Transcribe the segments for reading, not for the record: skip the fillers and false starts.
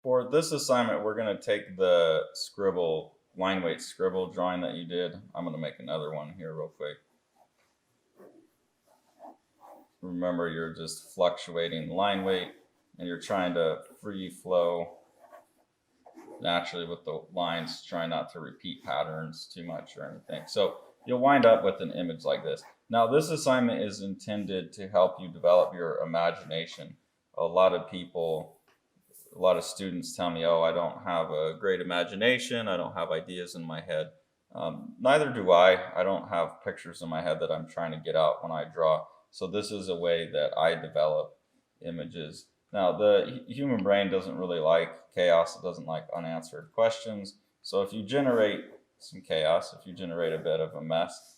For this assignment, we're going to take the scribble, line weight scribble drawing that you did. I'm going to make another one here real quick. Remember, you're just fluctuating the line weight and you're trying to free flow naturally with the lines, trying not to repeat patterns too much or anything. So you'll wind up with an image like this. Now, this assignment is intended to help you develop your imagination. A lot of students tell me, oh, I don't have a great imagination. I don't have ideas in my head. Neither do I. I don't have pictures in my head that I'm trying to get out when I draw. So this is a way that I develop images. Now, the human brain doesn't really like chaos. It doesn't like unanswered questions. So if you generate some chaos, if you generate a bit of a mess,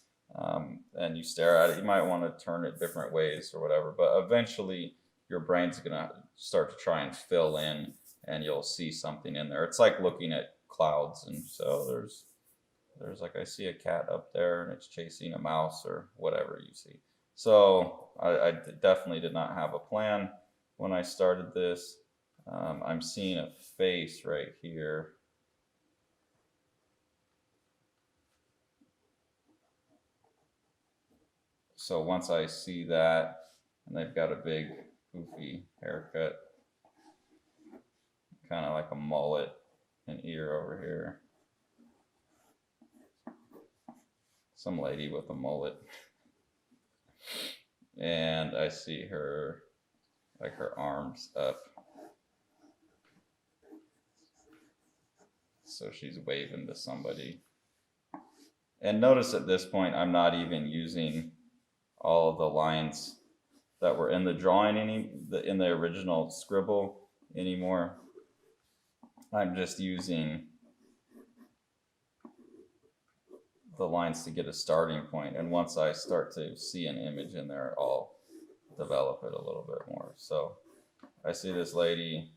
and you stare at it, you might want to turn it different ways or whatever. But eventually, your brain's going to start to try and fill in, and you'll see something in there. It's like looking at clouds. And so there's like, I see a cat up there, and it's chasing a mouse or whatever you see. So I definitely did not have a plan when I started this. I'm seeing a face right here. So once I see that, and they've got a big goofy haircut, kind of like a mullet, an ear over here. Some lady with a mullet. And I see her, like her arms up. So she's waving to somebody. And notice at this point, I'm not even using all of the lines that were in the drawing in the original scribble anymore. I'm just using the lines to get a starting point, and once I start to see an image in there, I'll develop it a little bit more. So I see this lady.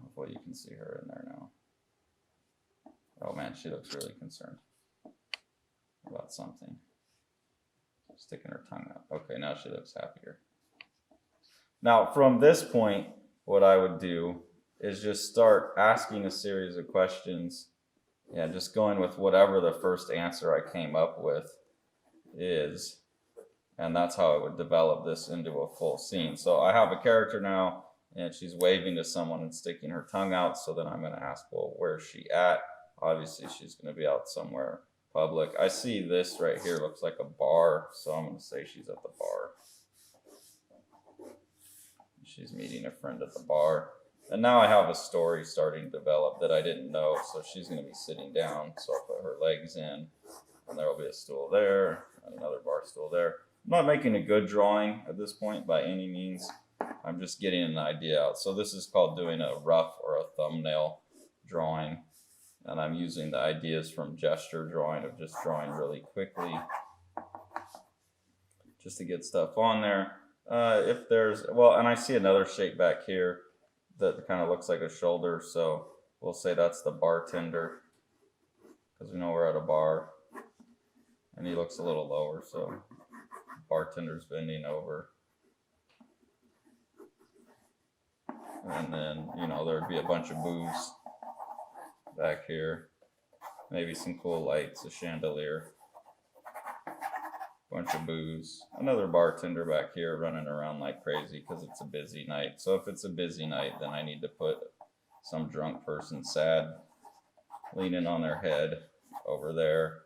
Hopefully you can see her in there now. Oh man, she looks really concerned about something. Sticking her tongue out. Okay, now she looks happier. Now from this point, what I would do is just start asking a series of questions. Yeah, just going with whatever the first answer I came up with is. And that's how I would develop this into a full scene. So I have a character now, and she's waving to someone and sticking her tongue out. So then I'm going to ask, well, where's she at? Obviously, she's going to be out somewhere public. I see this right here looks like a bar, so I'm going to say she's at the bar. She's meeting a friend at the bar. And now I have a story starting to develop that I didn't know. So she's going to be sitting down. So I'll put her legs in, and there will be a stool there, and another bar stool there. I'm not making a good drawing at this point by any means. I'm just getting an idea out. So this is called doing a rough or a thumbnail drawing. And I'm using the ideas from gesture drawing of just drawing really quickly just to get stuff on there. If there's, well, and I see another shape back here that kind of looks like a shoulder. So we'll say that's the bartender because we know we're at a bar. And he looks a little lower, so bartender's bending over. And then, you know, there'd be a bunch of booze back here. Maybe some cool lights, a chandelier. Bunch of booze. Another bartender back here running around like crazy because it's a busy night. So if it's a busy night, then I need to put some drunk person sad leaning on their head over there.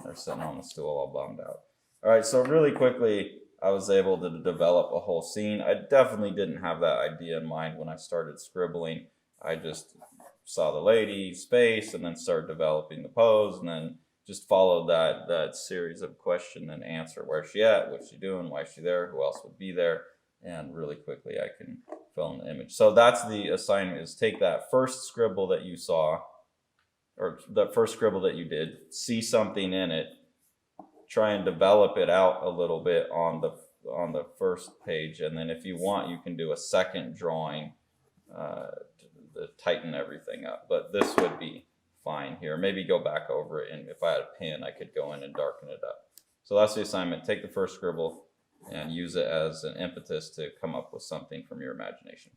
They're sitting on the stool all bummed out. All right, so really quickly, I was able to develop a whole scene. I definitely didn't have that idea in mind when I started scribbling. I just saw the lady's face and then started developing the pose and then just followed that series of question and answer. Where's she at? What's she doing? Why is she there? Who else would be there? And really quickly, I can fill in the image. So that's the assignment, is take that first scribble that you saw, or the first scribble that you did, see something in it, try and develop it out a little bit on the first page, and then if you want, you can do a second drawing to tighten everything up. But this would be fine here. Maybe go back over it, and if I had a pen, I could go in and darken it up. So that's the assignment. Take the first scribble, and use it as an impetus to come up with something from your imagination.